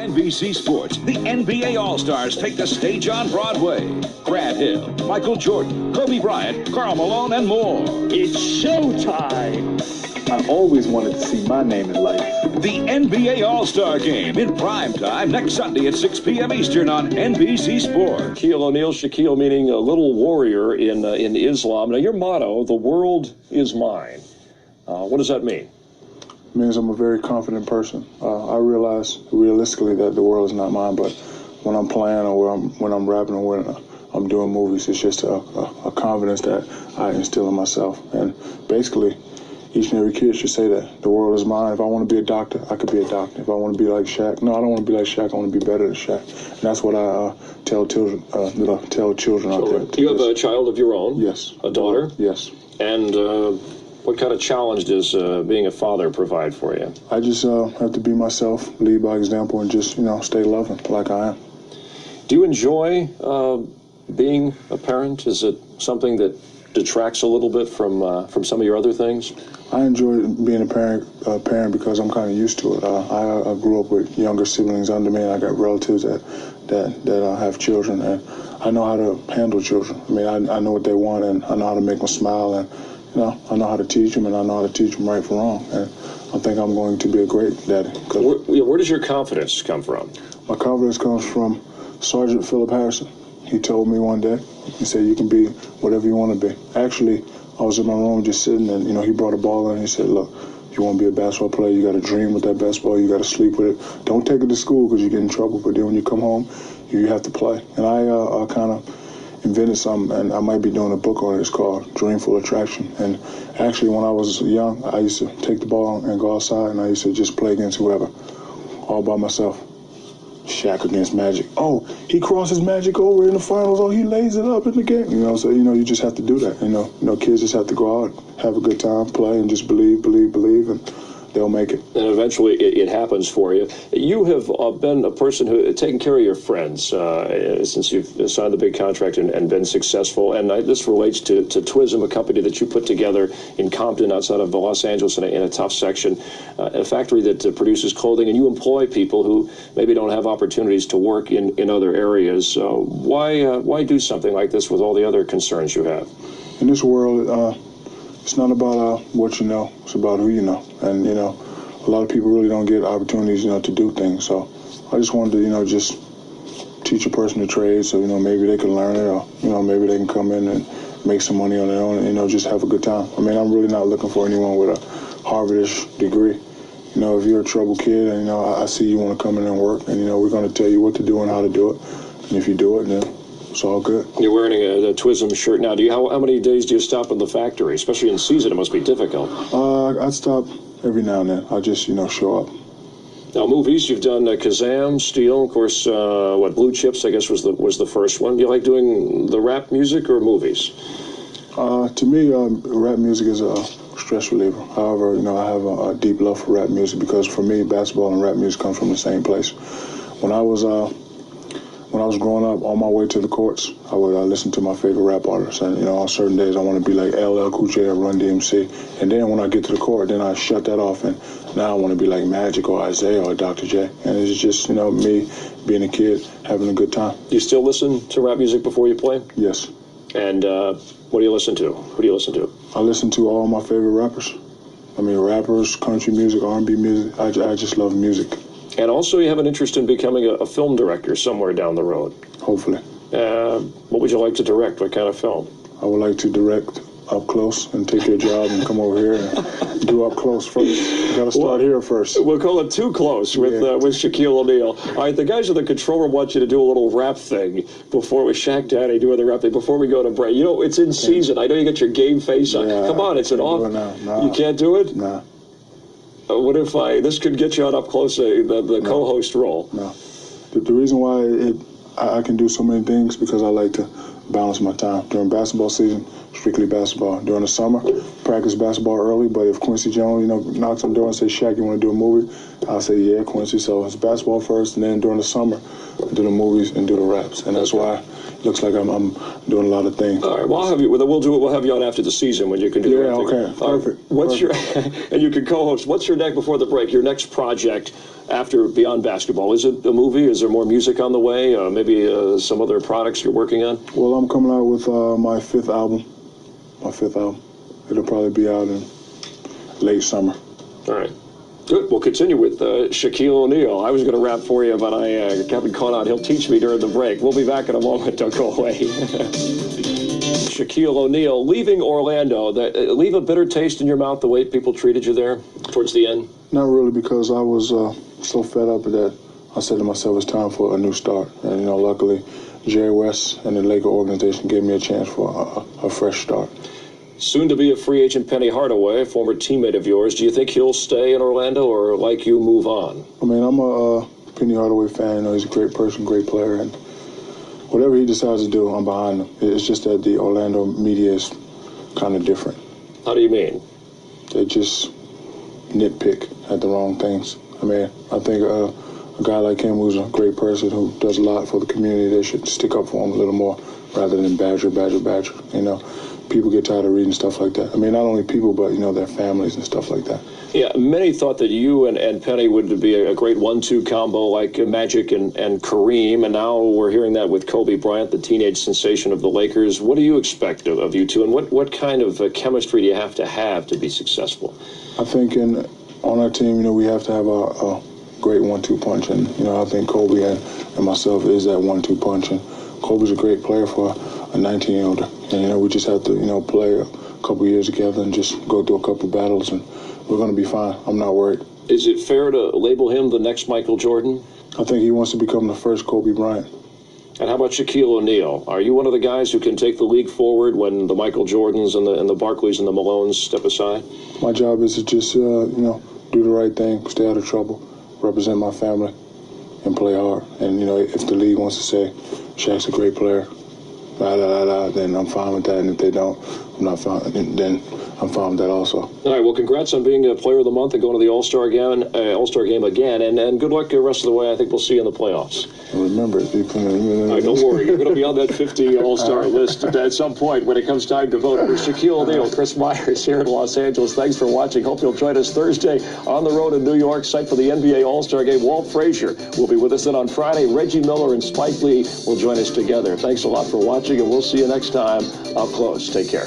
NBC Sports, the NBA All-Stars take the stage on Broadway. Brad Hill, Michael Jordan, Kobe Bryant, Karl Malone, and more. It's showtime! I always wanted to see my name in lights. The NBA All-Star Game in prime time next Sunday at 6 p.m. Eastern on NBC Sports. Shaquille O'Neal, Shaquille meaning a little warrior in Islam. Now, your motto, the world is mine. What does that mean? It means I'm a very confident person. I realize realistically that the world is not mine, but when I'm playing or when I'm rapping or when I'm doing movies, it's just a confidence that I instill in myself. And basically, each and every kid should say that the world is mine. If I want to be a doctor, I could be a doctor. If I want to be like Shaq, no, I don't want to be like Shaq. I want to be better than Shaq. And that's what I tell children. Out there. You have a child of your own? Yes. A daughter? Yes. And what kind of challenge does being a father provide for you? I just have to be myself, lead by example, and just stay loving like I am. Do you enjoy being a parent? Is it something that detracts a little bit from some of your other things? I enjoy being a parent because I'm kind of used to it. I grew up with younger siblings under me, and I got relatives that have children, and I know how to handle children. I mean, I know what they want, and I know how to make them smile, and I know how to teach them, and I know how to teach them right from wrong. And I think I'm going to be a great daddy. Where does your confidence come from? My confidence comes from Sergeant Philip Harrison. He told me one day, he said, you can be whatever you want to be. Actually, I was in my room just sitting, and he brought a ball in, and he said, look, if you want to be a basketball player, you got to dream with that basketball, you got to sleep with it. Don't take it to school because you get in trouble, but then when you come home, you have to play. And I kind of invented something, and I might be doing a book on it. It's called Dreamful Attraction. And actually, when I was young, I used to take the ball and go outside, and I used to just play against whoever, all by myself. Shaq against Magic. Oh, he crosses Magic over in the finals. Oh, he lays it up in the game. So you just have to do that. Kids just have to go out, have a good time, play, and just believe, and they'll make it. And eventually it happens for you. You have been a person who taken care of your friends since you've signed the big contract and been successful. And this relates to Twism, a company that you put together in Compton outside of Los Angeles in a tough section, a factory that produces clothing. And you employ people who maybe don't have opportunities to work in other areas. Why do something like this with all the other concerns you have? In this world, it's not about what you know, it's about who you know. And, a lot of people really don't get opportunities, to do things. So I just wanted to, just teach a person a trade so, maybe they can learn it or, maybe they can come in and make some money on their own and, just have a good time. I mean, I'm really not looking for anyone with a Harvard-ish degree. If you're a troubled kid and, I see you want to come in and work and, we're going to tell you what to do and how to do it. And if you do it, then it's all good. You're wearing a Twism shirt now. How many days do you stop in the factory? Especially in season, it must be difficult. I stop every now and then. I just, show up. Now, movies, you've done Kazam, Steel, of course, Blue Chips, I guess, was the first one. Do you like doing the rap music or movies? To me, rap music is a stress reliever. However, I have a deep love for rap music because for me, basketball and rap music come from the same place. When I was growing up, on my way to the courts, I would listen to my favorite rap artists. And, on certain days, I want to be like LL Cool J or Run DMC. And then when I get to the court, then I shut that off. And now I want to be like Magic or Isaiah or Dr. J. And it's just, me being a kid, having a good time. Do you still listen to rap music before you play? Yes. And what do you listen to? Who do you listen to? I listen to all my favorite rappers. I mean, rappers, country music, R&B music. I just love music. And also you have an interest in becoming a film director somewhere down the road. Hopefully. What would you like to direct? What kind of film? I would like to direct up close and take your job and come over here and do up close first. You got to start here first. We'll call it Too Close with Shaquille O'Neal. All right, the guys in the control room want you to do a little rap thing before we Shaq Daddy doing the rap thing before we go to break. It's in season. I know you got your game face on. Yeah, come on, it's an off. Nah. You can't do it? Nah. What if this could get you on up close, the co-host role? No. The reason why I can do so many things because I like to balance my time. During basketball season, strictly basketball. During the summer, practice basketball early, but if Quincy Jones, knocks on the door and says, Shaq, you want to do a movie? I'll say, yeah, Quincy. So it's basketball first, and then during the summer, I do the movies and do the raps. And that's why it looks like I'm doing a lot of things. All right, well, I'll have you. We'll have you on after the season when you can do Yeah, everything. okay, perfect. What's perfect. your and you can co-host. What's your next before the break? Your next project after Beyond Basketball? Is it a movie? Is there more music on the way? Maybe some other products you're working on? Well, I'm coming out with my fifth album. It'll probably be out in late summer. All right. Good. We'll continue with Shaquille O'Neal. I was going to rap for you, but I got caught out. He'll teach me during the break. We'll be back in a moment. Don't go away. Shaquille O'Neal leaving Orlando. Leave a bitter taste in your mouth the way people treated you there towards the end? Not really, because I was so fed up that I said to myself, it's time for a new start. And, luckily, Jerry West and the Laker organization gave me a chance for a fresh start. Soon to be a free agent, Penny Hardaway, a former teammate of yours. Do you think he'll stay in Orlando or, like you, move on? I mean, I'm a Penny Hardaway fan. He's a great person, great player, and whatever he decides to do, I'm behind him. It's just that the Orlando media is kind of different. How do you mean? They just nitpick at the wrong things. I mean, I think a guy like him who's a great person who does a lot for the community, they should stick up for him a little more rather than badger. People get tired of reading stuff like that. I mean, not only people, but, their families and stuff like that. Yeah, many thought that you and Penny would be a great 1-2 combo like Magic and Kareem, and now we're hearing that with Kobe Bryant, the teenage sensation of the Lakers. What do you expect of you two, and what kind of chemistry do you have to be successful? I think on our team, we have to have a great 1-2 punch, and, I think Kobe and myself is that 1-2 punch, and Kobe's a great player for a 19-year-old, and, we just have to, play a couple years together and just go through a couple battles, and we're going to be fine. I'm not worried. Is it fair to label him the next Michael Jordan? I think he wants to become the first Kobe Bryant. And how about Shaquille O'Neal? Are you one of the guys who can take the league forward when the Michael Jordans and the Barkleys and the Malones step aside? My job is to just, do the right thing, stay out of trouble, represent my family, and play hard. And, if the league wants to say Shaq's a great player, then I'm fine with that. And if they don't, I'm not fine. Then I'm fine with that also. All right. Well, congrats on being a Player of the Month and going to the All-Star game again. And good luck the rest of the way. I think we'll see you in the playoffs. And remember, All right, don't worry. You're going to be on that 50 All-Star list at some point when it comes time to vote. For Shaquille O'Neal, Chris Myers here in Los Angeles. Thanks for watching. Hope you'll join us Thursday on the road in New York, site for the NBA All-Star game. Walt Frazier will be with us then on Friday. Reggie Miller and Spike Lee will join us together. Thanks a lot for watching, and we'll see you next time up close. Take care.